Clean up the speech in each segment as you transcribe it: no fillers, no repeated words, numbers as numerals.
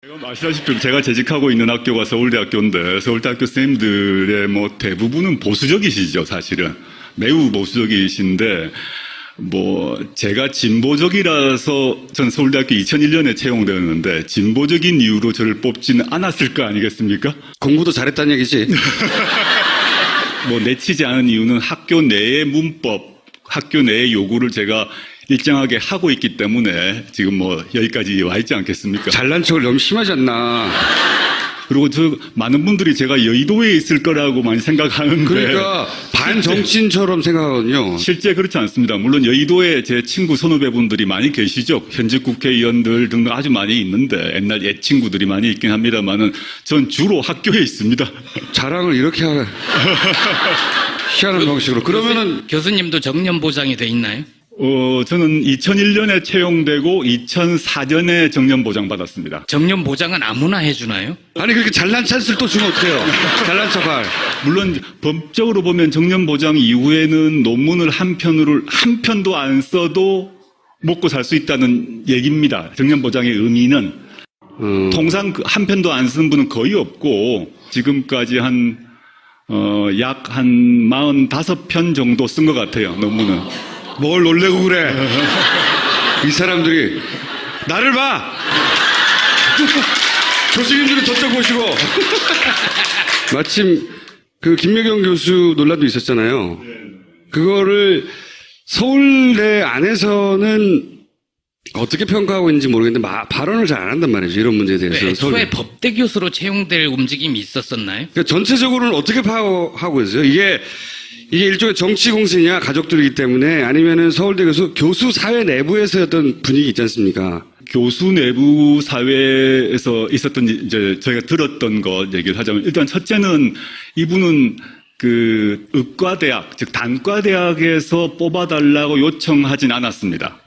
아시다시피 제가 재직하고 있는 학교가 서울대학교인데 서울대학교 선생님들의 대부분은 보수적이시죠, 사실은. 매우 보수적이신데 제가 진보적이라서 전 서울대학교 2001년에 채용되었는데 진보적인 이유로 저를 뽑지는 않았을 거 아니겠습니까? 공부도 잘했다는 얘기지. 내치지 않은 이유는 학교 내의 문법, 학교 내의 요구를 제가 일정하게 하고 있기 때문에 지금 여기까지 와 있지 않겠습니까? 잘난 척을 너무 심하지 않나. 그리고 많은 분들이 제가 여의도에 있을 거라고 많이 생각하는데. 그러니까 반정치인처럼 생각하거든요. 실제 그렇지 않습니다. 물론 여의도에 제 친구 선후배분들이 많이 계시죠. 현직 국회의원들 등등 아주 많이 있는데 옛날 옛 친구들이 많이 있긴 합니다만은 전 주로 학교에 있습니다. 자랑을 이렇게 희한한 방식으로. 그러면은 교수님도 정년 보장이 돼 있나요? 저는 2001년에 채용되고 2004년에 정년 보장 받았습니다. 정년 보장은 아무나 해주나요? 아니 그렇게 잘난 찬스를 또 주면 어떡해요? 잘난 척할. 물론 법적으로 보면 정년 보장 이후에는 논문을 한 편도 안 써도 먹고 살 수 있다는 얘기입니다. 정년 보장의 의미는 통상 한 편도 안 쓴 분은 거의 없고 지금까지 약 한 45편 정도 쓴 것 같아요, 논문은. 뭘 놀래고 그래? 이 사람들이 나를 봐. 교수님들은 저쪽 보시고. 마침 그 김여경 교수 논란도 있었잖아요. 그거를 서울대 안에서는 어떻게 평가하고 있는지 모르겠는데 발언을 잘 안 한단 말이죠. 이런 문제에 대해서. 애초에 법대 교수로 채용될 움직임이 있었었나요? 그러니까 전체적으로는 어떻게 파악하고 있어요? 이게 일종의 정치 공세냐 가족들이기 때문에 아니면은 서울대 교수 사회 내부에서 어떤 분위기 있지 않습니까? 교수 내부 사회에서 있었던 이제 저희가 들었던 것 얘기를 하자면 일단 첫째는 이분은 그 의과대학 즉 단과대학에서 뽑아달라고 요청하진 않았습니다.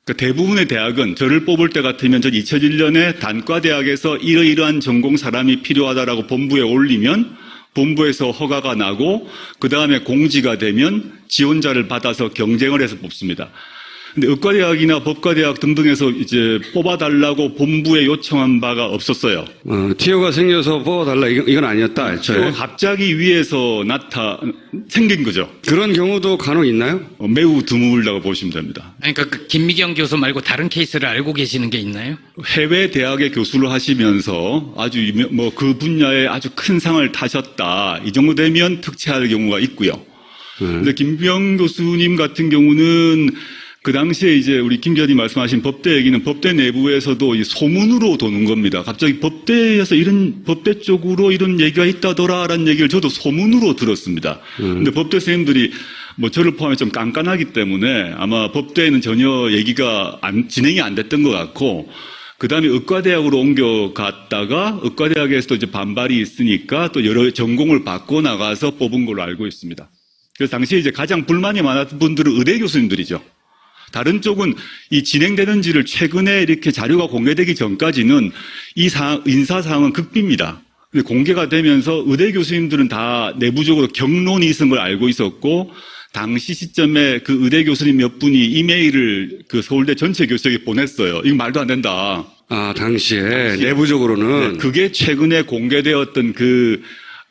그러니까 대부분의 대학은 저를 뽑을 때 같으면 전 2001년에 단과대학에서 이러이러한 전공 사람이 필요하다라고 본부에 올리면 본부에서 허가가 나고 그 다음에 공지가 되면 지원자를 받아서 경쟁을 해서 뽑습니다. 근데 의과대학이나 법과대학 등등에서 이제 뽑아달라고 본부에 요청한 바가 없었어요. 티오가 생겨서 뽑아달라 이건 아니었다. 애초에. 갑자기 위에서 생긴 거죠. 그런 경우도 간혹 있나요? 매우 드물다고 보시면 됩니다. 그러니까 그 김미경 교수 말고 다른 케이스를 알고 계시는 게 있나요? 해외 대학의 교수를 하시면서 아주 그 분야에 아주 큰 상을 타셨다. 이 정도 되면 특채할 경우가 있고요. 근데 김미경 교수님 같은 경우는 그 당시에 이제 우리 김 기자님 말씀하신 법대 얘기는 법대 내부에서도 소문으로 도는 겁니다. 갑자기 법대 쪽으로 이런 얘기가 있다더라라는 얘기를 저도 소문으로 들었습니다. 근데 법대 선생님들이 저를 포함해 좀 깐깐하기 때문에 아마 법대에는 전혀 얘기가 진행이 안 됐던 것 같고, 그 다음에 의과대학으로 옮겨갔다가 의과대학에서도 이제 반발이 있으니까 또 여러 전공을 바꿔 나가서 뽑은 걸로 알고 있습니다. 그래서 당시에 이제 가장 불만이 많았던 분들은 의대 교수님들이죠. 다른 쪽은 이 진행되는지를 최근에 이렇게 자료가 공개되기 전까지는 이 인사사항은 극비입니다. 근데 공개가 되면서 의대 교수님들은 다 내부적으로 경론이 있은 걸 알고 있었고, 당시 시점에 그 의대 교수님 몇 분이 이메일을 그 서울대 전체 교수에게 보냈어요. 이거 말도 안 된다. 당시에 내부적으로는. 네, 그게 최근에 공개되었던 그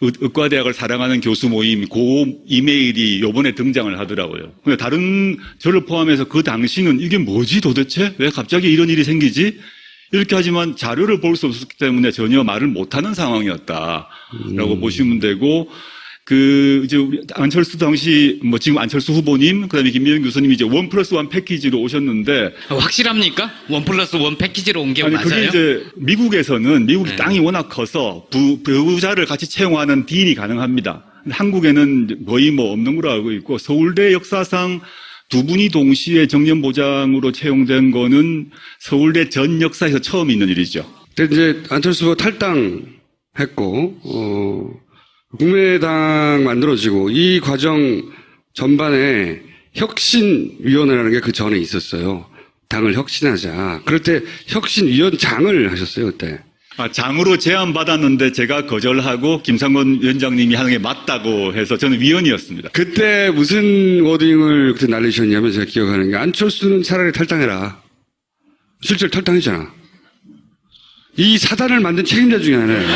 의과대학을 사랑하는 교수 모임 그 이메일이 요번에 등장을 하더라고요. 근데 다른 저를 포함해서 그 당시는 이게 뭐지 도대체? 왜 갑자기 이런 일이 생기지? 이렇게 하지만 자료를 볼 수 없었기 때문에 전혀 말을 못하는 상황이었다라고 보시면 되고, 이제 우리 안철수 당시 지금 안철수 후보님 그다음에 김미경 교수님이 이제 1+1 패키지로 오셨는데 확실합니까? 1+1 패키지로 온 게 맞아요? 그게 이제 미국에서는 미국이 땅이 워낙 커서 배우자를 같이 채용하는 딜이 가능합니다. 한국에는 거의 없는 걸로 알고 있고, 서울대 역사상 두 분이 동시에 정년 보장으로 채용된 거는 서울대 전 역사에서 처음 있는 일이죠. 근데 이제 안철수 후보 탈당했고 국민의당 만들어지고 이 과정 전반에 혁신위원회라는 게 그 전에 있었어요. 당을 혁신하자. 그럴 때 혁신위원장을 하셨어요, 그때. 장으로 제안받았는데 제가 거절하고 김상곤 위원장님이 하는 게 맞다고 해서 저는 위원이었습니다. 그때 무슨 워딩을 그때 날리셨냐면 제가 기억하는 게 안철수는 차라리 탈당해라. 실제로 탈당했잖아. 이 사단을 만든 책임자 중에 하나예요.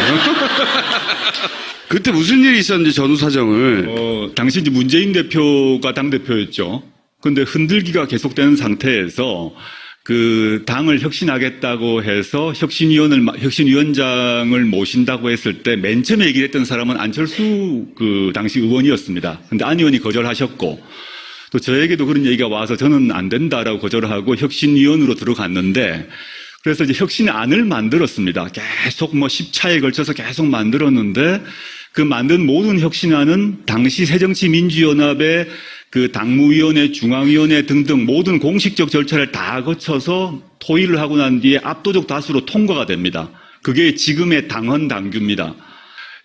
그때 무슨 일이 있었는지 전후 사정을. 당시 이제 문재인 대표가 당대표였죠. 근데 흔들기가 계속되는 상태에서 그 당을 혁신하겠다고 해서 혁신위원장을 모신다고 했을 때 맨 처음에 얘기를 했던 사람은 안철수 그 당시 의원이었습니다. 근데 안 의원이 거절하셨고 또 저에게도 그런 얘기가 와서 저는 안 된다라고 거절하고 혁신위원으로 들어갔는데 그래서 이제 혁신안을 만들었습니다. 계속 뭐 10차에 걸쳐서 계속 만들었는데 그 만든 모든 혁신안은 당시 새정치민주연합의 그 당무위원회, 중앙위원회 등등 모든 공식적 절차를 다 거쳐서 토의를 하고 난 뒤에 압도적 다수로 통과가 됩니다. 그게 지금의 당헌 당규입니다.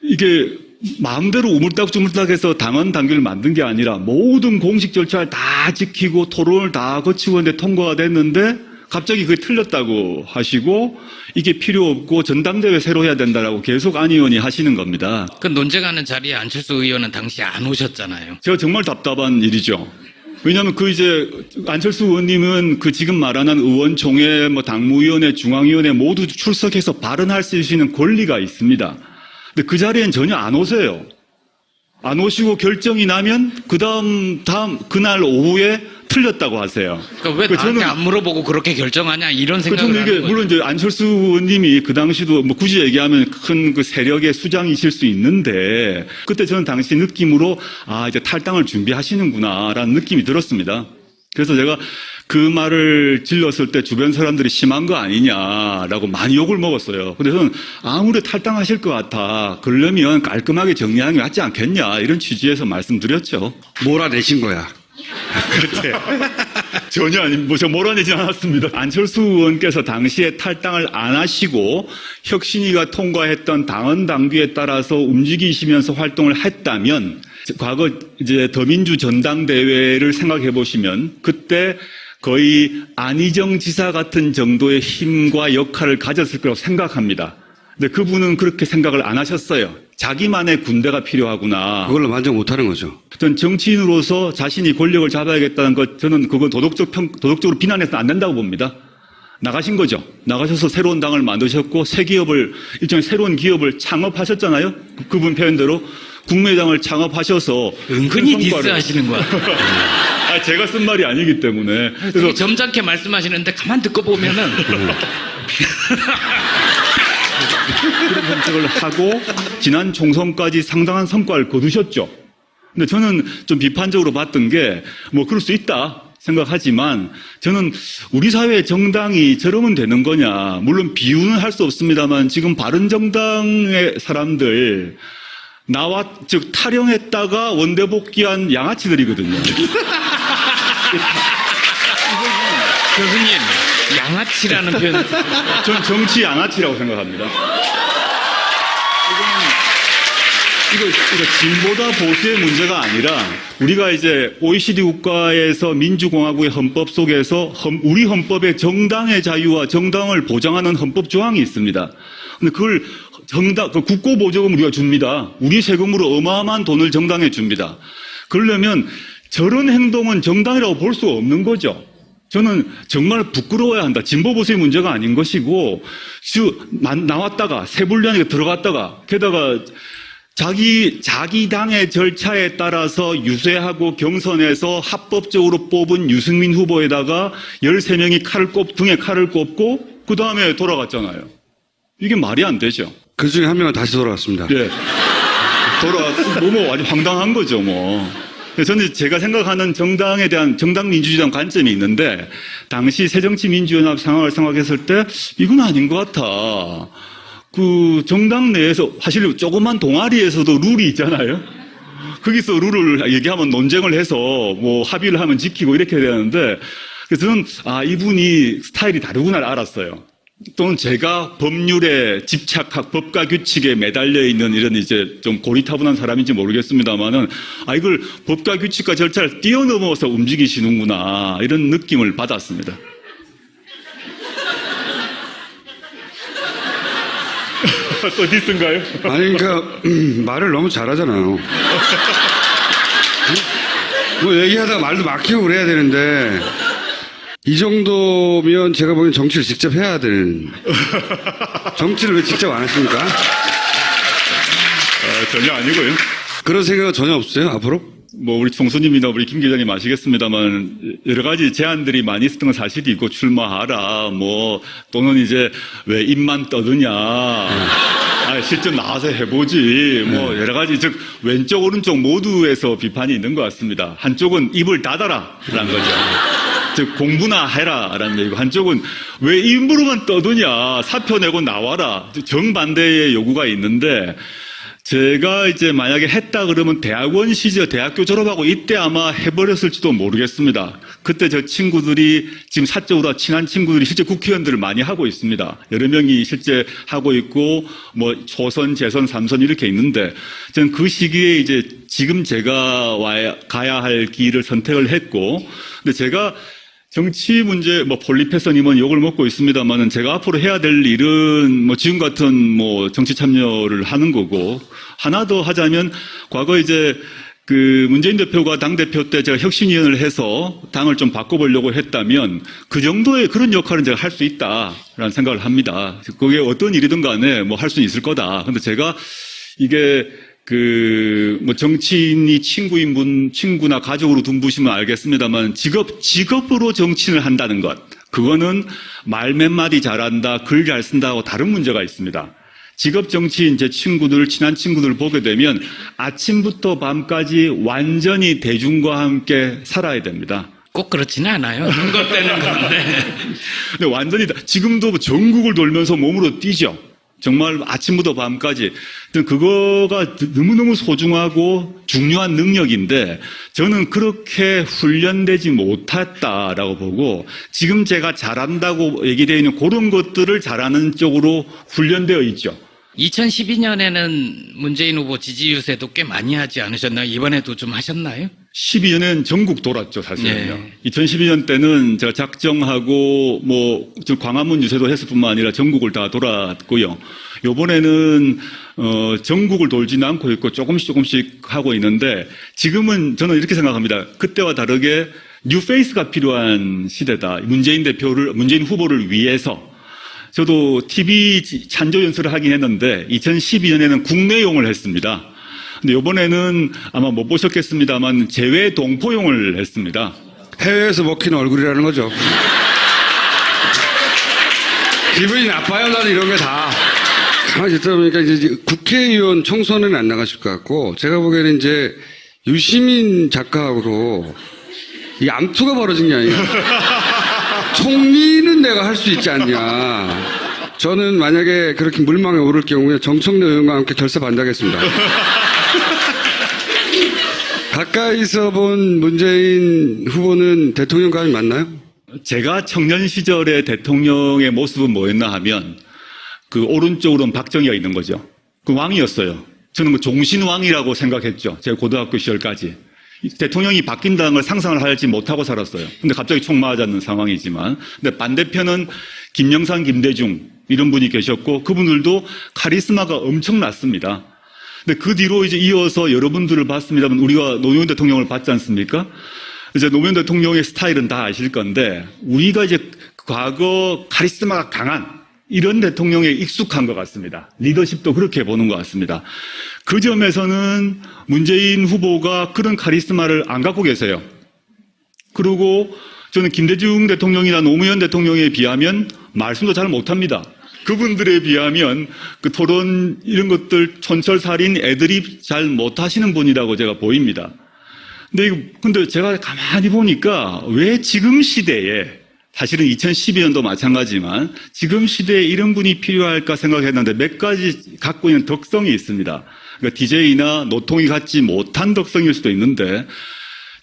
이게 마음대로 우물딱주물딱해서 당헌 당규를 만든 게 아니라 모든 공식 절차를 다 지키고 토론을 다 거치고 했는데 통과가 됐는데 갑자기 그게 틀렸다고 하시고 이게 필요 없고 전당대회 새로 해야 된다라고 계속 안 의원이 하시는 겁니다. 그 논쟁하는 자리에 안철수 의원은 당시 안 오셨잖아요. 제가 정말 답답한 일이죠. 왜냐하면 그 이제 안철수 의원님은 그 지금 말하는 의원총회, 뭐 당무위원회, 중앙위원회 모두 출석해서 발언할 수 있는 권리가 있습니다. 근데 그 자리엔 전혀 안 오세요. 안 오시고 결정이 나면 그날 오후에 틀렸다고 하세요. 그러니까 왜 나한테 안 물어보고 그렇게 결정하냐 이런 생각을 저는 하는 이게 거죠. 물론 이제 안철수 의원님이 그 당시도 뭐 굳이 얘기하면 큰 그 세력의 수장이실 수 있는데 그때 저는 당시 느낌으로 이제 탈당을 준비하시는구나라는 느낌이 들었습니다. 그래서 제가 그 말을 질렀을 때 주변 사람들이 심한 거 아니냐라고 많이 욕을 먹었어요. 근데 저는 아무리 탈당하실 것 같아. 그러려면 깔끔하게 정리하는 게 낫지 않겠냐 이런 취지에서 말씀드렸죠. 몰아내신 거야. 그때 전혀 저 몰아내진 않았습니다. 안철수 의원께서 당시에 탈당을 안 하시고 혁신위가 통과했던 당헌 당규에 따라서 움직이시면서 활동을 했다면 과거 이제 더민주 전당대회를 생각해 보시면 그때 거의 안희정 지사 같은 정도의 힘과 역할을 가졌을 거라고 생각합니다. 근데 그분은 그렇게 생각을 안 하셨어요. 자기만의 군대가 필요하구나. 그걸로 만족 못하는 거죠. 전 정치인으로서 자신이 권력을 잡아야겠다는 것, 저는 그건 도덕적으로 비난해서는 안 된다고 봅니다. 나가신 거죠. 나가셔서 새로운 당을 만드셨고, 일종의 새로운 기업을 창업하셨잖아요. 그분 표현대로. 국민의당을 창업하셔서. 은근히 디스하시는 거야. 제가 쓴 말이 아니기 때문에. 되게 점잖게 말씀하시는데 가만 듣고 보면은. 그런 정책을 하고 지난 총선까지 상당한 성과를 거두셨죠. 근데 저는 좀 비판적으로 봤던 게 뭐 그럴 수 있다 생각하지만 저는 우리 사회의 정당이 저러면 되는 거냐. 물론 비유는 할 수 없습니다만 지금 바른정당의 사람들 즉 탈영했다가 원대 복귀한 양아치들이거든요. 교수님, 양아치라는 표현을 저는 정치 양아치라고 생각합니다. 이거 진보다 보수의 문제가 아니라 우리가 이제 OECD 국가에서 민주공화국의 헌법 속에서 우리 헌법에 정당의 자유와 정당을 보장하는 헌법 조항이 있습니다. 근데 그걸 국고보조금 우리가 줍니다. 우리 세금으로 어마어마한 돈을 정당에 줍니다. 그러려면 저런 행동은 정당이라고 볼 수 없는 거죠. 저는 정말 부끄러워야 한다. 진보 보수의 문제가 아닌 것이고 나왔다가 세불련에 들어갔다가 게다가 자기 당의 절차에 따라서 유세하고 경선에서 합법적으로 뽑은 유승민 후보에다가 13명이 등에 칼을 꼽고 그 다음에 돌아갔잖아요. 이게 말이 안 되죠. 그 중에 한 명은 다시 돌아왔습니다. 예. 아주 황당한 거죠, 뭐. 저는 제가 생각하는 정당에 대한 정당민주주의에 대한 관점이 있는데 당시 새정치민주연합 상황을 생각했을 때 이건 아닌 것 같아. 그 정당 내에서 사실 조그만 동아리에서도 룰이 있잖아요. 거기서 룰을 얘기하면 논쟁을 해서 뭐 합의를 하면 지키고 이렇게 해야 되는데 그래서 저는 이분이 스타일이 다르구나를 알았어요. 또는 제가 법률에 집착하고 법과 규칙에 매달려 있는 이런 이제 좀 고리타분한 사람인지 모르겠습니다만은 이걸 법과 규칙과 절차를 뛰어넘어서 움직이시는구나 이런 느낌을 받았습니다. 또 디스인가요? 아니, 그러니까 말을 너무 잘하잖아요. 뭐 얘기하다가 말도 막히고 그래야 되는데 이 정도면 제가 보기엔 정치를 직접 해야 되는. 정치를 왜 직접 안 하십니까? 전혀 아니고요. 그런 생각은 전혀 없어요, 앞으로? 뭐 우리 총수님이나 우리 김 기자님 아시겠습니다만 여러 가지 제안들이 많이 있었던 건 사실이 있고 출마하라 뭐 또는 이제 왜 입만 떠드냐 실제 나와서 해보지 뭐 여러 가지 즉 왼쪽 오른쪽 모두에서 비판이 있는 것 같습니다. 한쪽은 입을 닫아라라는 거죠. 즉 공부나 해라라는 얘기고 한쪽은 왜 입으로만 떠드냐 사표 내고 나와라 정반대의 요구가 있는데 제가 이제 만약에 했다 그러면 대학원 시절 대학교 졸업하고 이때 아마 해버렸을지도 모르겠습니다. 그때 저 친구들이 지금 사적으로 친한 친구들이 실제 국회의원들을 많이 하고 있습니다. 여러 명이 실제 하고 있고 뭐 초선, 재선, 3선 이렇게 있는데 저는 그 시기에 이제 지금 제가 가야 할 길을 선택을 했고 근데 제가 정치 문제, 뭐, 폴리페서님은 욕을 먹고 있습니다만은 제가 앞으로 해야 될 일은 뭐, 지금 같은 뭐, 정치 참여를 하는 거고, 하나 더 하자면, 과거 이제, 문재인 대표가 당대표 때 제가 혁신위원을 해서 당을 좀 바꿔보려고 했다면, 그 정도의 그런 역할은 제가 할 수 있다라는 생각을 합니다. 그게 어떤 일이든 간에 뭐, 할 수는 있을 거다. 근데 제가 이게, 뭐, 정치인이 친구나 가족으로 둔부시면 알겠습니다만, 직업으로 정치인을 한다는 것. 그거는 말 몇 마디 잘한다, 글 잘 쓴다고 다른 문제가 있습니다. 직업 정치인 제 친구들, 친한 친구들 보게 되면 아침부터 밤까지 완전히 대중과 함께 살아야 됩니다. 꼭 그렇지는 않아요. 눈것 때는 그런데. 근데 완전히, 지금도 전국을 돌면서 몸으로 뛰죠. 정말 아침부터 밤까지. 그거가 너무너무 소중하고 중요한 능력인데 저는 그렇게 훈련되지 못했다라고 보고 지금 제가 잘한다고 얘기되어 있는 그런 것들을 잘하는 쪽으로 훈련되어 있죠. 2012년에는 문재인 후보 지지 유세도 꽤 많이 하지 않으셨나요? 이번에도 좀 하셨나요? 12년엔 전국 돌았죠, 사실은요. 네. 2012년 때는 제가 작정하고 뭐 광화문 유세도 했을 뿐만 아니라 전국을 다 돌았고요. 요번에는 전국을 돌지는 않고 있고 조금씩 하고 있는데 지금은 저는 이렇게 생각합니다. 그때와 다르게 뉴페이스가 필요한 시대다. 문재인 후보를 위해서 저도 TV 찬조 연설을 하긴 했는데 2012년에는 국내용을 했습니다. 근데 이번에는 아마 못 보셨겠습니다만 재외 동포용을 했습니다. 해외에서 먹히는 얼굴이라는 거죠. 기분이 나빠요, 나는 이런 게 다. 가만히 듣다 보니까 이제 국회의원 총선에는 안 나가실 것 같고, 제가 보기에는 이제 유시민 작가하고 이 암투가 벌어진 게 아니라 총리는 내가 할 수 있지 않냐. 저는 만약에 그렇게 물망에 오를 경우에 정청래 의원과 함께 결사 반대하겠습니다. 가까이서 본 문재인 후보는 대통령감이 맞나요? 제가 청년 시절의 대통령의 모습은 뭐였나 하면 그 오른쪽으로는 박정희가 있는 거죠. 그 왕이었어요. 저는 그 종신왕이라고 생각했죠. 제가 고등학교 시절까지. 대통령이 바뀐다는 걸 상상을 하지 못하고 살았어요. 근데 갑자기 총 맞았는 상황이지만. 근데 반대편은 김영삼, 김대중 이런 분이 계셨고 그분들도 카리스마가 엄청났습니다. 근데 그 뒤로 이제 이어서 여러분들을 봤습니다만 우리가 노무현 대통령을 봤지 않습니까? 이제 노무현 대통령의 스타일은 다 아실 건데 우리가 이제 과거 카리스마가 강한 이런 대통령에 익숙한 것 같습니다. 리더십도 그렇게 보는 것 같습니다. 그 점에서는 문재인 후보가 그런 카리스마를 안 갖고 계세요. 그리고 저는 김대중 대통령이나 노무현 대통령에 비하면 말씀도 잘 못합니다. 그분들에 비하면 그 토론 이런 것들 촌철살인 애드립 잘 못하시는 분이라고 제가 보입니다. 근데 제가 가만히 보니까 왜 지금 시대에 사실은 2012년도 마찬가지지만 지금 시대에 이런 분이 필요할까 생각했는데 몇 가지 갖고 있는 덕성이 있습니다. 그러니까 DJ나 노통이 갖지 못한 덕성일 수도 있는데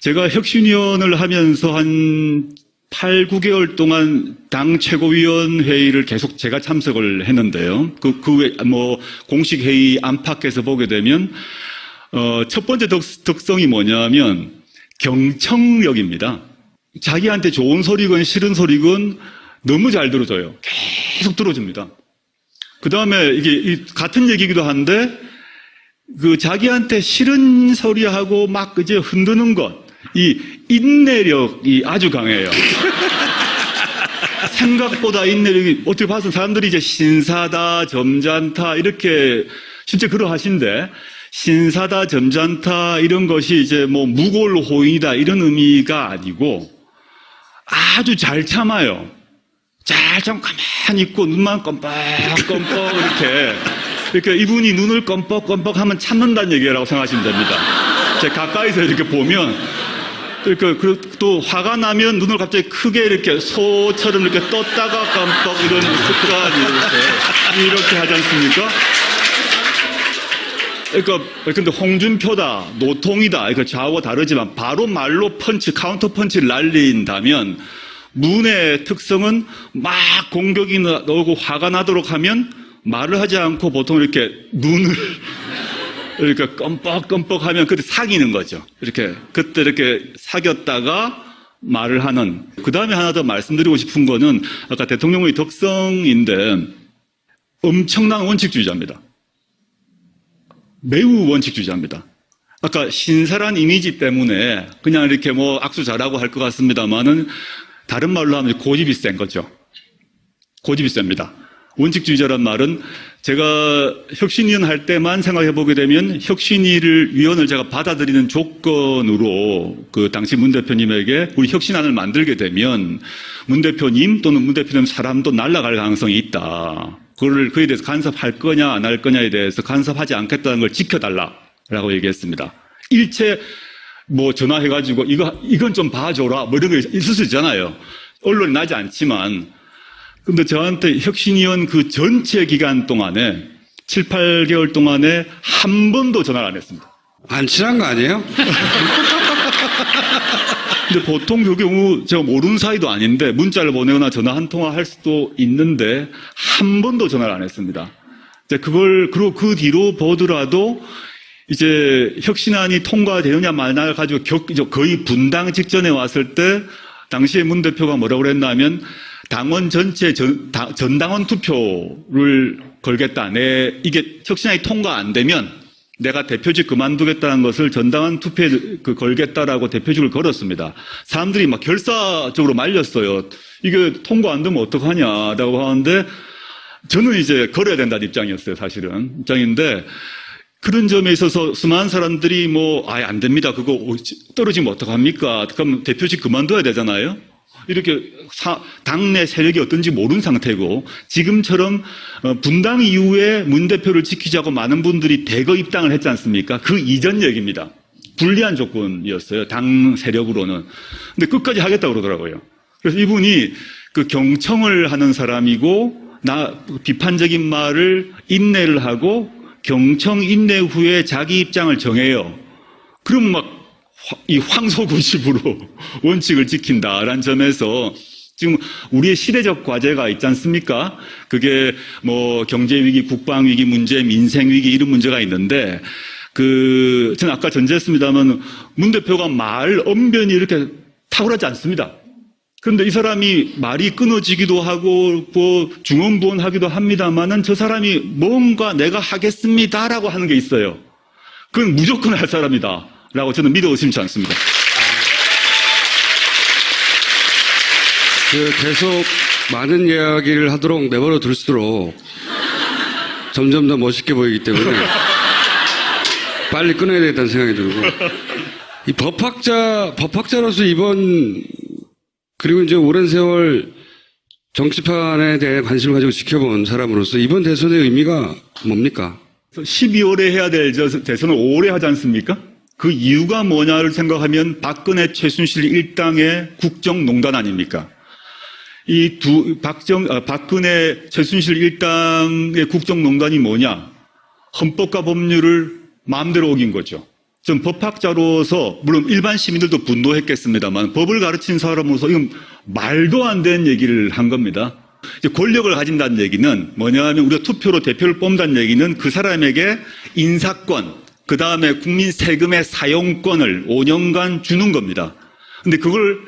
제가 혁신위원을 하면서 한 8, 9개월 동안 당 최고위원 회의를 계속 제가 참석을 했는데요. 공식 회의 안팎에서 보게 되면, 첫 번째 덕성이 뭐냐면 경청력입니다. 자기한테 좋은 소리건 싫은 소리건 너무 잘 들어줘요. 계속 들어줍니다. 그 다음에 이게 같은 얘기기도 한데, 자기한테 싫은 소리하고 막 이제 흔드는 것, 이 인내력이 아주 강해요. 생각보다 인내력이, 어떻게 봐서 사람들이 이제 신사다, 점잖다, 이렇게 실제 그러하신데, 신사다, 점잖다, 이런 것이 이제 뭐 무골호인이다, 이런 의미가 아니고, 아주 잘 참아요. 잘 참 가만히 있고, 눈만 껌뻑껌뻑, 이렇게 이분이 눈을 껌뻑껌뻑 하면 참는다는 얘기라고 생각하시면 됩니다. 제가 가까이서 이렇게 보면, 또 화가 나면 눈을 갑자기 크게 이렇게 소처럼 이렇게 떴다가 깜빡 이런 습관이 이렇게 하지 않습니까? 근데 홍준표다, 노통이다, 그러니까 좌우가 다르지만 바로 말로 카운터 펀치를 날린다면 문의 특성은 막 공격이 나오고 화가 나도록 하면 말을 하지 않고 보통 이렇게 눈을 그러니까 껌뻑껌뻑 하면 그때 사귀는 거죠. 그때 이렇게 사귀었다가 말을 하는. 그 다음에 하나 더 말씀드리고 싶은 거는 아까 대통령의 덕성인데 엄청난 원칙주의자입니다. 매우 원칙주의자입니다. 아까 신사란 이미지 때문에 그냥 이렇게 뭐 악수 잘하고 할 것 같습니다만은 다른 말로 하면 고집이 센 거죠. 고집이 셉니다. 원칙주의자란 말은 제가 혁신위원 할 때만 생각해 보게 되면 위원을 제가 받아들이는 조건으로 그 당시 문 대표님에게 우리 혁신안을 만들게 되면 문 대표님 또는 문 대표님 사람도 날아갈 가능성이 있다. 그에 대해서 간섭할 거냐 안 할 거냐에 대해서 간섭하지 않겠다는 걸 지켜달라라고 얘기했습니다. 일체 뭐 전화해가지고 이건 좀 봐줘라 뭐 이런 거 있을 수 있잖아요. 언론이 나지 않지만. 근데 저한테 혁신위원 그 전체 기간 동안에 7, 8개월 동안에 한 번도 전화를 안 했습니다. 안 친한 거 아니에요? 근데 보통 그 경우 제가 모르는 사이도 아닌데 문자를 보내거나 전화 한 통화 할 수도 있는데 한 번도 전화를 안 했습니다. 그리고 그 뒤로 보더라도 이제 혁신안이 통과되느냐 마느냐 가지고 거의 분당 직전에 왔을 때 당시에 문 대표가 뭐라고 그랬냐면 당원 전체 전당원 투표를 걸겠다. 이게 혁신안이 통과 안 되면 내가 대표직 그만두겠다는 것을 전당원 투표에 걸겠다라고 대표직을 걸었습니다. 사람들이 막 결사적으로 말렸어요. 이게 통과 안 되면 어떡하냐라고 하는데 저는 이제 걸어야 된다는 입장이었어요. 사실은 입장인데 그런 점에 있어서 수많은 사람들이 아예 안 됩니다. 그거 떨어지면 어떡합니까? 그럼 대표직 그만둬야 되잖아요. 이렇게 당내 세력이 어떤지 모르는 상태고 지금처럼 분당 이후에 문 대표를 지키자고 많은 분들이 대거 입당을 했지 않습니까? 그 이전 얘기입니다. 불리한 조건이었어요. 당 세력으로는. 근데 끝까지 하겠다고 그러더라고요. 그래서 이분이 그 경청을 하는 사람이고 비판적인 말을 인내를 하고 경청 인내 후에 자기 입장을 정해요. 그럼 이 황소구십으로 원칙을 지킨다라는 점에서 지금 우리의 시대적 과제가 있지 않습니까? 그게 경제위기, 국방위기 문제, 민생위기 이런 문제가 있는데 저는 아까 전제했습니다만 문 대표가 말 언변이 이렇게 탁월하지 않습니다. 그런데 이 사람이 말이 끊어지기도 하고 중언부언하기도 합니다만은 저 사람이 뭔가 내가 하겠습니다라고 하는 게 있어요. 그건 무조건 할 사람이다. 라고 저는 믿어 의심치 않습니다. 계속 많은 이야기를 하도록 내버려 둘수록 점점 더 멋있게 보이기 때문에 빨리 끊어야 되겠다는 생각이 들고 이 법학자로서 그리고 이제 오랜 세월 정치판에 대해 관심을 가지고 지켜본 사람으로서 이번 대선의 의미가 뭡니까? 12월에 해야 될 대선을 5월에 하지 않습니까? 그 이유가 뭐냐를 생각하면 박근혜 최순실 일당의 국정농단 아닙니까? 박근혜 최순실 일당의 국정농단이 뭐냐? 헌법과 법률을 마음대로 어긴 거죠. 전 법학자로서 물론 일반 시민들도 분노했겠습니다만 법을 가르친 사람으로서 이건 말도 안 되는 얘기를 한 겁니다. 이제 권력을 가진다는 얘기는 뭐냐 하면 우리가 투표로 대표를 뽑는다는 얘기는 그 사람에게 인사권, 그 다음에 국민 세금의 사용권을 5년간 주는 겁니다. 근데 그걸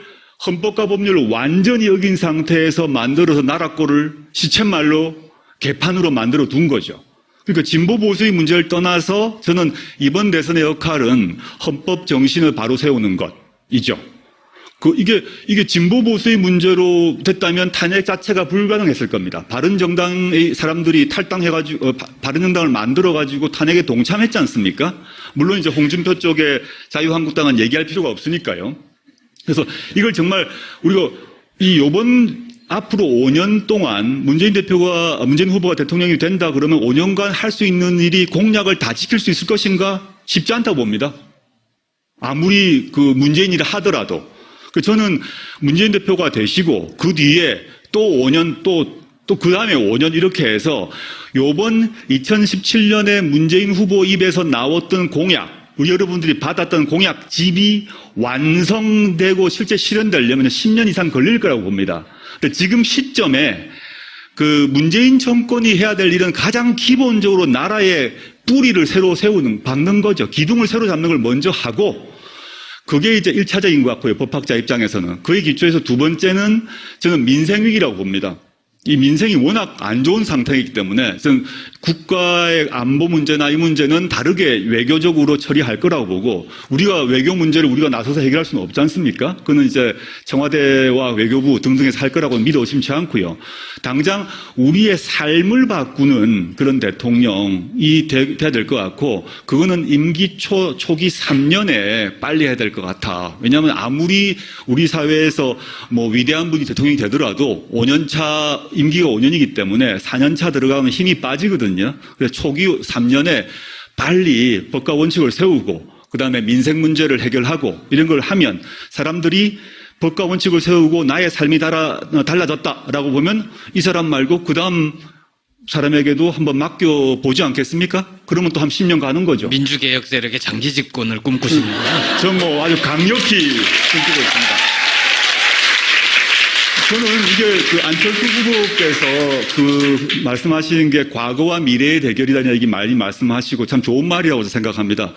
헌법과 법률을 완전히 어긴 상태에서 만들어서 나라꼴을 시쳇말로 개판으로 만들어 둔 거죠. 그러니까 진보 보수의 문제를 떠나서 저는 이번 대선의 역할은 헌법 정신을 바로 세우는 것이죠. 이게 진보 보수의 문제로 됐다면 탄핵 자체가 불가능했을 겁니다. 바른정당의 사람들이 탈당해가지고, 바른정당을 만들어가지고 탄핵에 동참했지 않습니까? 물론 이제 홍준표 쪽에 자유한국당은 얘기할 필요가 없으니까요. 그래서 이걸 정말 우리가 요번 앞으로 5년 동안 문재인 후보가 대통령이 된다 그러면 5년간 할 수 있는 일이 공약을 다 지킬 수 있을 것인가? 쉽지 않다고 봅니다. 아무리 문재인이라 하더라도. 저는 문재인 대표가 되시고 그 뒤에 또 5년 또 그 다음에 5년 이렇게 해서 요번 2017년에 문재인 후보 입에서 나왔던 공약, 여러분들이 받았던 공약집이 완성되고 실제 실현되려면 10년 이상 걸릴 거라고 봅니다. 근데 지금 시점에 문재인 정권이 해야 될 일은 가장 기본적으로 나라의 뿌리를 새로 박는 거죠. 기둥을 새로 잡는 걸 먼저 하고, 그게 이제 1차적인 것 같고요. 법학자 입장에서는. 그에 기초해서 두 번째는 저는 민생위기라고 봅니다. 이 민생이 워낙 안 좋은 상태이기 때문에 저는 국가의 안보 문제나 이 문제는 다르게 외교적으로 처리할 거라고 보고, 우리가 외교 문제를 우리가 나서서 해결할 수는 없지 않습니까? 그거는 이제 청와대와 외교부 등등에서 할 거라고 믿어 의심치 않고요. 당장 우리의 삶을 바꾸는 그런 대통령이 돼야 될 것 같고, 그거는 임기 초기 3년에 빨리 해야 될 것 같아. 왜냐하면 아무리 우리 사회에서 위대한 분이 대통령이 되더라도 5년차 임기가 5년이기 때문에 4년차 들어가면 힘이 빠지거든요. 그래서 초기 3년에 빨리 법과 원칙을 세우고 그 다음에 민생 문제를 해결하고 이런 걸 하면 사람들이 법과 원칙을 세우고 나의 삶이 달라졌다라고 보면 이 사람 말고 그 다음 사람에게도 한번 맡겨보지 않겠습니까? 그러면 또 한 10년 가는 거죠. 민주개혁 세력의 장기 집권을 꿈꾸십니다. 전 아주 강력히 꿈꾸고 있습니다. 저는 이게 안철수 후보께서 말씀하시는 게 과거와 미래의 대결이라는 얘기 많이 말씀하시고 참 좋은 말이라고 생각합니다.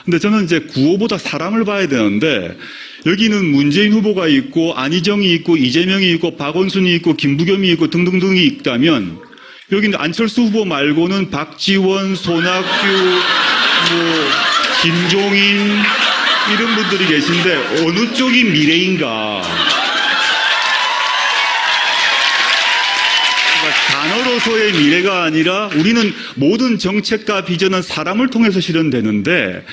근데 저는 이제 구호보다 사람을 봐야 되는데, 여기는 문재인 후보가 있고 안희정이 있고 이재명이 있고 박원순이 있고 김부겸이 있고 등등등이 있다면, 여기는 안철수 후보 말고는 박지원, 손학규, 김종인 이런 분들이 계신데 어느 쪽이 미래인가? 단어로서의 미래가 아니라 우리는 모든 정책과 비전은 사람을 통해서 실현되는데,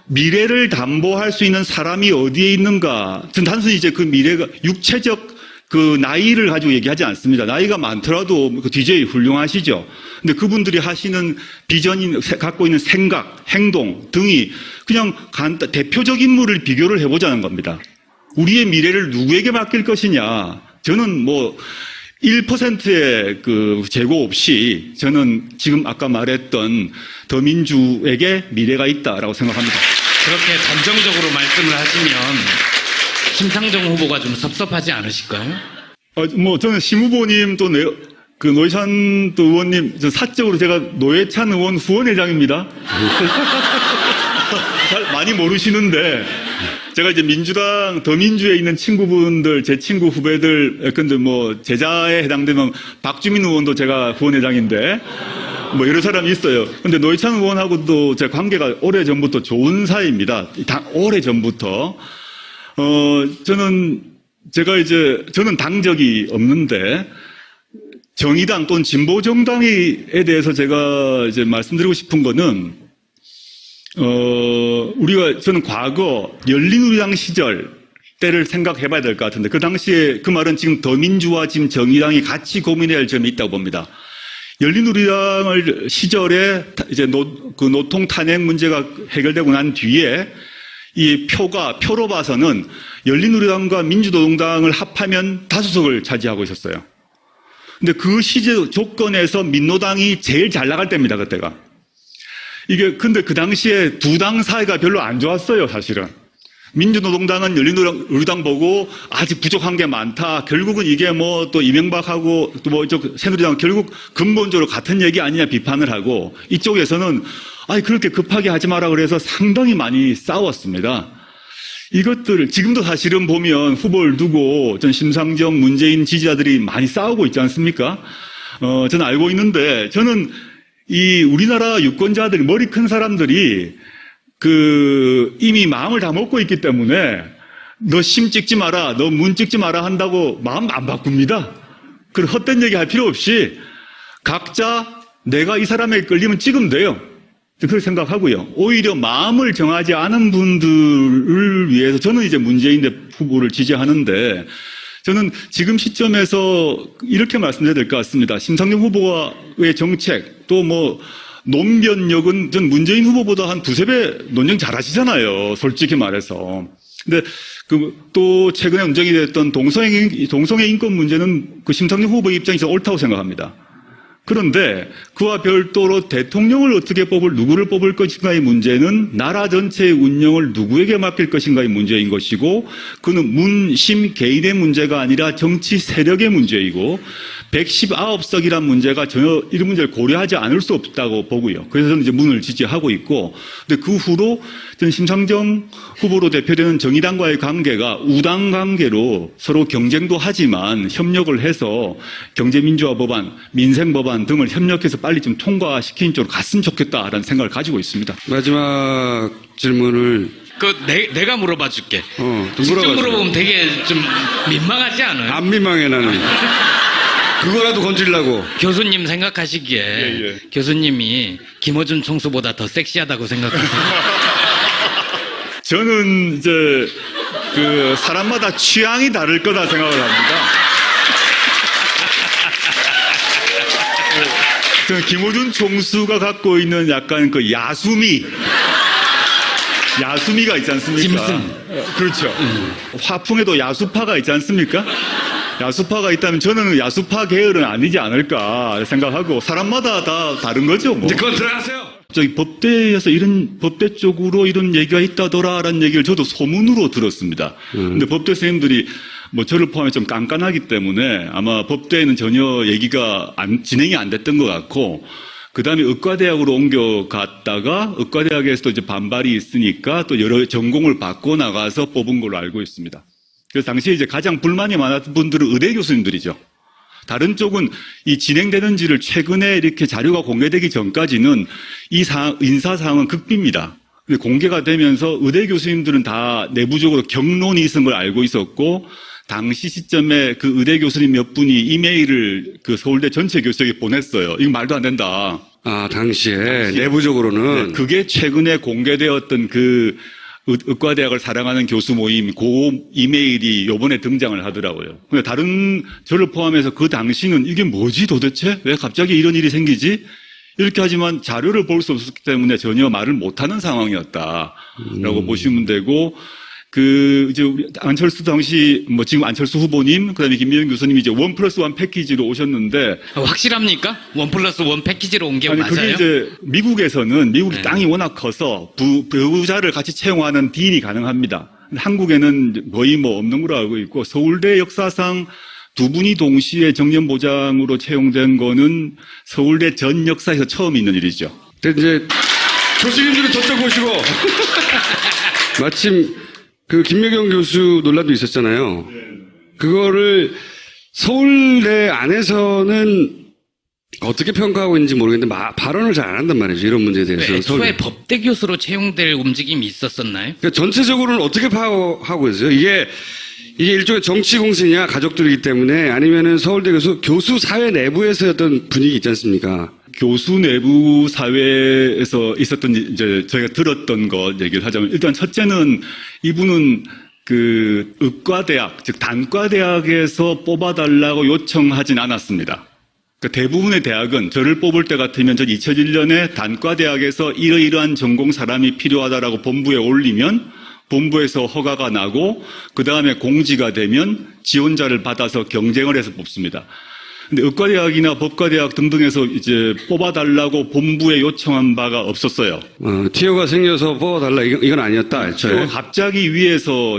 미래를 담보할 수 있는 사람이 어디에 있는가? 저는 단순히 이제 그 미래가 육체적 나이를 가지고 얘기하지 않습니다. 나이가 많더라도 DJ 훌륭하시죠. 근데 그분들이 하시는 비전이 갖고 있는 생각, 행동 등이 그냥 대표적 인물을 비교를 해보자는 겁니다. 우리의 미래를 누구에게 맡길 것이냐? 저는 1%의 재고 없이 저는 지금 아까 말했던 더민주에게 미래가 있다라고 생각합니다. 그렇게 단정적으로 말씀을 하시면 심상정 후보가 좀 섭섭하지 않으실까요? 저는 심 후보님 또 노회찬 의원님, 사적으로 제가 노회찬 의원 후원회장입니다. 잘 많이 모르시는데, 제가 이제 민주당, 더민주에 있는 친구분들, 제 친구 후배들, 근데 제자에 해당되면 박주민 의원도 제가 후원회장인데, 여러 사람이 있어요. 근데 노회찬 의원하고도 제 관계가 오래전부터 좋은 사이입니다. 오래전부터. 저는 당적이 없는데, 정의당 또는 진보정당에 대해서 제가 이제 말씀드리고 싶은 거는, 저는 과거 열린우리당 시절 때를 생각해 봐야 될 것 같은데, 그 당시에 그 말은 지금 더민주와 지금 정의당이 같이 고민해야 할 점이 있다고 봅니다. 열린우리당을 시절에 이제 노통 탄핵 문제가 해결되고 난 뒤에 이 표로 봐서는 열린우리당과 민주노동당을 합하면 다수석을 차지하고 있었어요. 근데 그 시절 조건에서 민노당이 제일 잘 나갈 때입니다, 그때가. 근데 그 당시에 두 당 사이가 별로 안 좋았어요, 사실은. 민주노동당은 열린우리당 보고 아직 부족한 게 많다. 결국은 이게 또 이명박하고 또 새누리당은 결국 근본적으로 같은 얘기 아니냐 비판을 하고, 이쪽에서는 그렇게 급하게 하지 마라 그래서 상당히 많이 싸웠습니다. 이것들 지금도 사실은 보면 후보를 두고 전 심상정, 문재인 지지자들이 많이 싸우고 있지 않습니까? 저는 알고 있는데, 저는 이 우리나라 유권자들, 머리 큰 사람들이 이미 마음을 다 먹고 있기 때문에 너 심 찍지 마라, 너 문 찍지 마라 한다고 마음 안 바꿉니다. 그런 헛된 얘기 할 필요 없이 각자 내가 이 사람에게 끌리면 찍으면 돼요. 그렇게 생각하고요. 오히려 마음을 정하지 않은 분들을 위해서 저는 이제 문재인 후보를 지지하는데 저는 지금 시점에서 이렇게 말씀드려야 될 것 같습니다. 심상정 후보의 정책 또 뭐 논변력은 전 문재인 후보보다 한 두세 배 논쟁 잘하시잖아요. 솔직히 말해서. 근데 또 최근에 논쟁이 됐던 동성애 인권 문제는 그 심상정 후보의 입장에서 옳다고 생각합니다. 그런데 그와 별도로 대통령을 어떻게 누구를 뽑을 것인가의 문제는 나라 전체의 운영을 누구에게 맡길 것인가의 문제인 것이고 그는 문심 개인의 문제가 아니라 정치 세력의 문제이고 119석이란 문제가 전혀 이런 문제를 고려하지 않을 수 없다고 보고요. 그래서 저는 이제 문을 지지하고 있고, 근데 그 후로 저는 심상정 후보로 대표되는 정의당과의 관계가 우당 관계로 서로 경쟁도 하지만 협력을 해서 경제민주화 법안, 민생 법안 등을 협력해서 빨리 좀 통과시키는 쪽으로 갔으면 좋겠다라는 생각을 가지고 있습니다. 마지막 질문을 내가 물어봐 줄게. 직접 물어봐줘. 물어보면 되게 좀 민망하지 않아요? 안 민망해 나는. 그거라도 건질라고. 교수님 생각하시기에 예. 교수님이 김어준 총수보다 더 섹시하다고 생각하세요? 저는 이제 사람마다 취향이 다를 거다 생각을 합니다. 저는 김어준 총수가 갖고 있는 약간 그 야수미가 있지 않습니까? 짐승. 그렇죠. 화풍에도 야수파가 있지 않습니까? 야수파가 있다면 저는 야수파 계열은 아니지 않을까 생각하고 사람마다 다 다른 거죠. 뭐. 이제 그건 들어가세요. 저기 법대에서 법대 쪽으로 이런 얘기가 있다더라라는 얘기를 저도 소문으로 들었습니다. 근데 법대 선생님들이 뭐 저를 포함해 좀 깐깐하기 때문에 아마 법대에는 전혀 얘기가 진행이 안 됐던 것 같고 그 다음에 의과대학으로 옮겨갔다가 의과대학에서도 이제 반발이 있으니까 또 여러 전공을 바꿔 나가서 뽑은 걸로 알고 있습니다. 그래서 당시에 이제 가장 불만이 많았던 분들은 의대 교수님들이죠. 다른 쪽은 이 진행되는지를 최근에 이렇게 자료가 공개되기 전까지는 인사 사항은 극비입니다. 근데 공개가 되면서 의대 교수님들은 다 내부적으로 경론이 있은 걸 알고 있었고 당시 시점에 그 의대 교수님 몇 분이 이메일을 그 서울대 전체 교수에게 보냈어요. 이거 말도 안 된다. 당시에 내부적으로는. 네, 그게 최근에 공개되었던 그 의과대학을 사랑하는 교수 모임 그 이메일이 요번에 등장을 하더라고요. 근데 저를 포함해서 그 당시는 이게 뭐지 도대체? 왜 갑자기 이런 일이 생기지? 이렇게 하지만 자료를 볼 수 없었기 때문에 전혀 말을 못하는 상황이었다라고 보시면 되고 이제 우리 안철수 당시 지금 안철수 후보님 그다음에 김미영 교수님이 이제 1+1 패키지로 오셨는데 확실합니까? 1+1 패키지로 온 게 아니 맞아요? 그게 이제 미국에서는 땅이 워낙 커서 배우자를 같이 채용하는 딘이 가능합니다. 한국에는 거의 없는 걸로 알고 있고 서울대 역사상 두 분이 동시에 정년보장으로 채용된 거는 서울대 전 역사에서 처음 있는 일이죠. 근데 이제 교수님들은 저쪽 보시고 마침 그 김여경 교수 논란도 있었잖아요. 그거를 서울대 안에서는 어떻게 평가하고 있는지 모르겠는데 발언을 잘 안 한단 말이죠. 이런 문제에 대해서. 애초에 법대 교수로 채용될 움직임이 있었었나요? 그러니까 전체적으로는 어떻게 파악하고 있어요? 이게 일종의 정치 공신이야 가족들이기 때문에 아니면은 서울대 교수 사회 내부에서 어떤 분위기 있지 않습니까? 교수 내부 사회에서 있었던 이제 저희가 들었던 것 얘기를 하자면 일단 첫째는 이분은 그 의과대학 즉 단과대학에서 뽑아달라고 요청하진 않았습니다. 그러니까 대부분의 대학은 저를 뽑을 때 같으면 전 2001년에 단과대학에서 이러이러한 전공 사람이 필요하다라고 본부에 올리면 본부에서 허가가 나고 그 다음에 공지가 되면 지원자를 받아서 경쟁을 해서 뽑습니다. 근데 의과대학이나 법과대학 등등에서 이제 뽑아달라고 본부에 요청한 바가 없었어요. 티오가 생겨서 뽑아달라 이건 아니었다. 애초에. 갑자기 위에서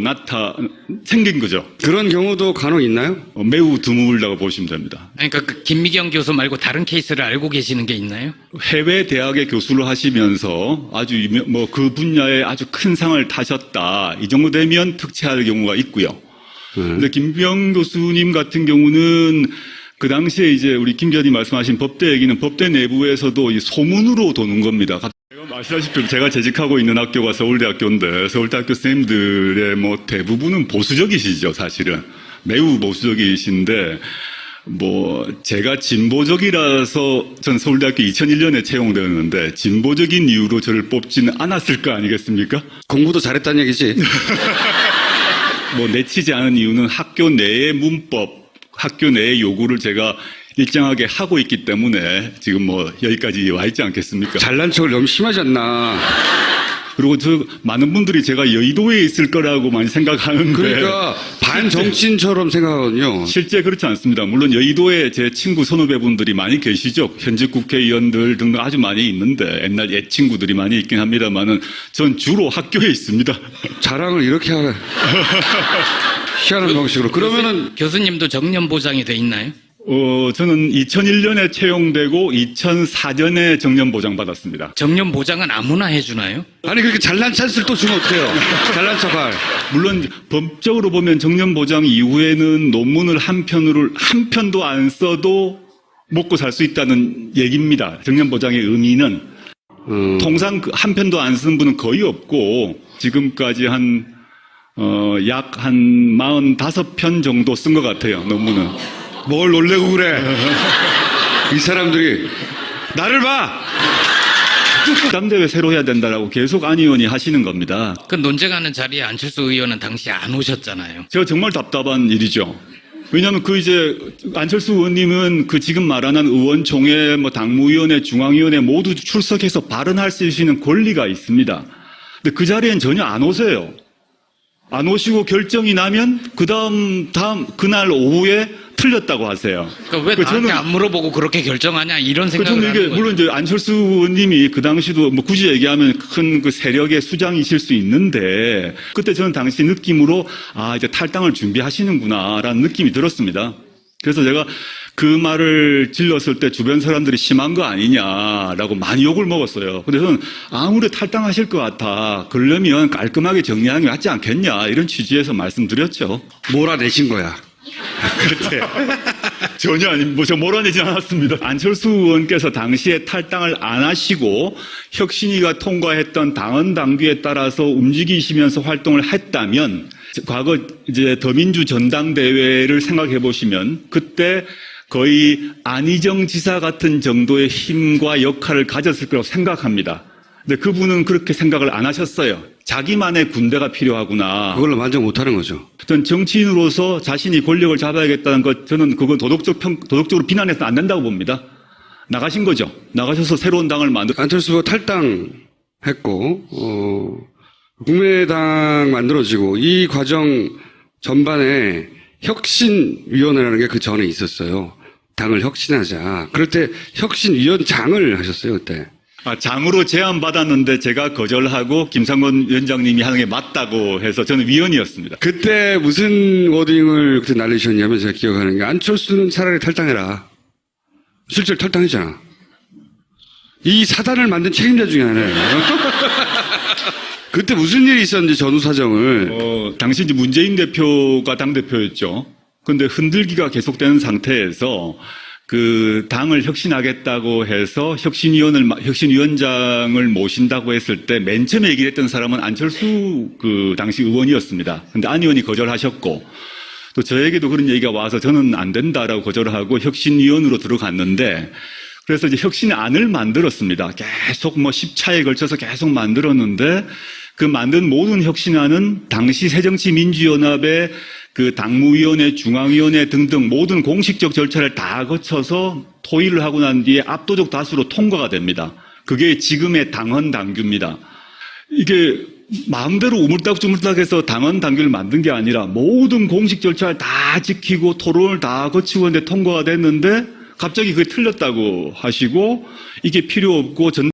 생긴 거죠. 그런 경우도 간혹 있나요? 매우 드물다고 보시면 됩니다. 그러니까 그 김미경 교수 말고 다른 케이스를 알고 계시는 게 있나요? 해외 대학에 교수를 하시면서 아주 그 분야에 아주 큰 상을 타셨다. 이 정도 되면 특채할 경우가 있고요. 근데 김병 교수님 같은 경우는 그 당시에 이제 우리 김 기자님 말씀하신 법대 얘기는 법대 내부에서도 이 소문으로 도는 겁니다. 아시다시피 제가 재직하고 있는 학교가 서울대학교인데 서울대학교 선생님들의 뭐 대부분은 보수적이시죠, 사실은. 매우 보수적이신데 뭐 제가 진보적이라서 전 서울대학교 2001년에 채용되었는데 진보적인 이유로 저를 뽑지는 않았을 거 아니겠습니까? 공부도 잘했다는 얘기지. 뭐 내치지 않은 이유는 학교 내의 문법, 학교 내의 요구를 제가 일정하게 하고 있기 때문에 지금 뭐 여기까지 와 있지 않겠습니까? 잘난 척을 너무 심하지 않나. 그리고 많은 분들이 제가 여의도에 있을 거라고 많이 생각하는데. 그러니까 반정치인처럼 생각하거든요. 실제 그렇지 않습니다. 물론 여의도에 제 친구 선후배분들이 많이 계시죠. 현직 국회의원들 등등 아주 많이 있는데 옛날 옛 친구들이 많이 있긴 합니다만은 전 주로 학교에 있습니다. 자랑을 이렇게 하는 희한한 방식으로. 그러면은 교수님도 정년 보장이 돼 있나요? 저는 2001년에 채용되고 2004년에 정년 보장 받았습니다. 정년 보장은 아무나 해주나요? 아니 그렇게 잘난 찬스를 또 주면 어떡해요? 잘난 척할. 물론 법적으로 보면 정년 보장 이후에는 논문을 한 편도 안 써도 먹고 살 수 있다는 얘기입니다. 정년 보장의 의미는 통상 한 편도 안 쓴 분은 거의 없고 지금까지 약 한 45편 정도 쓴 것 같아요, 논문은. 뭘 놀래고 그래? 이 사람들이 나를 봐. 담대회 새로 해야 된다라고 계속 안 의원이 하시는 겁니다. 그 논쟁하는 자리에 안철수 의원은 당시 안 오셨잖아요. 제가 정말 답답한 일이죠. 왜냐하면 안철수 의원님은 지금 말하는 의원총회, 뭐 당무위원회, 중앙위원회 모두 출석해서 발언할 수 있는 권리가 있습니다. 근데 그 자리엔 전혀 안 오세요. 안 오시고 결정이 나면 그날 오후에 틀렸다고 하세요. 그러니까 왜 나한테 안 물어보고 그렇게 결정하냐 이런 생각을 저는 하는 거예요. 물론 이제 안철수 의원님이 그 당시도 뭐 굳이 얘기하면 큰 세력의 수장이실 수 있는데 그때 저는 당시 느낌으로 이제 탈당을 준비하시는구나라는 느낌이 들었습니다. 그래서 제가 그 말을 질렀을 때 주변 사람들이 심한 거 아니냐라고 많이 욕을 먹었어요. 근데 저는 아무리 탈당하실 것 같아. 그러려면 깔끔하게 정리하는 게 낫지 않겠냐 이런 취지에서 말씀드렸죠. 몰아내신 거야. 그때 전혀 저 몰아내지 않았습니다. 안철수 의원께서 당시에 탈당을 안 하시고 혁신위가 통과했던 당헌 당규에 따라서 움직이시면서 활동을 했다면 과거 이제 더민주 전당대회를 생각해 보시면 그때 거의 안희정 지사 같은 정도의 힘과 역할을 가졌을 거라고 생각합니다. 근데 그분은 그렇게 생각을 안 하셨어요. 자기만의 군대가 필요하구나. 그걸로 만족 못하는 거죠. 전 정치인으로서 자신이 권력을 잡아야겠다는 것, 저는 그건 도덕적으로 비난해서는 안 된다고 봅니다. 나가신 거죠. 나가셔서 새로운 당을 안철수가 탈당했고, 국민의당 만들어지고, 이 과정 전반에 혁신위원회라는 게 그 전에 있었어요. 당을 혁신하자. 그럴 때 혁신위원장을 하셨어요, 그때. 장으로 제안받았는데 제가 거절하고 김상곤 위원장님이 하는 게 맞다고 해서 저는 위원이었습니다. 그때 무슨 워딩을 그때 날리셨냐면 제가 기억하는 게 안철수는 차라리 탈당해라. 실제로 탈당했잖아. 이 사단을 만든 책임자 중에 하나예요. 그때 무슨 일이 있었는지 전후 사정을. 당시 이제 문재인 대표가 당대표였죠. 근데 흔들기가 계속되는 상태에서 당을 혁신하겠다고 해서 혁신위원장을 모신다고 했을 때 맨 처음에 얘기를 했던 사람은 안철수 당시 의원이었습니다. 근데 안 의원이 거절하셨고 또 저에게도 그런 얘기가 와서 저는 안 된다라고 거절하고 혁신위원으로 들어갔는데 그래서 이제 혁신안을 만들었습니다. 계속 10차에 걸쳐서 계속 만들었는데 그 만든 모든 혁신안은 당시 새정치민주연합의 당무위원회, 중앙위원회 등등 모든 공식적 절차를 다 거쳐서 토의를 하고 난 뒤에 압도적 다수로 통과가 됩니다. 그게 지금의 당헌 당규입니다. 이게 마음대로 우물딱주물딱해서 당헌 당규를 만든 게 아니라 모든 공식 절차를 다 지키고 토론을 다 거치고 있는데 통과가 됐는데 갑자기 그게 틀렸다고 하시고 이게 필요 없고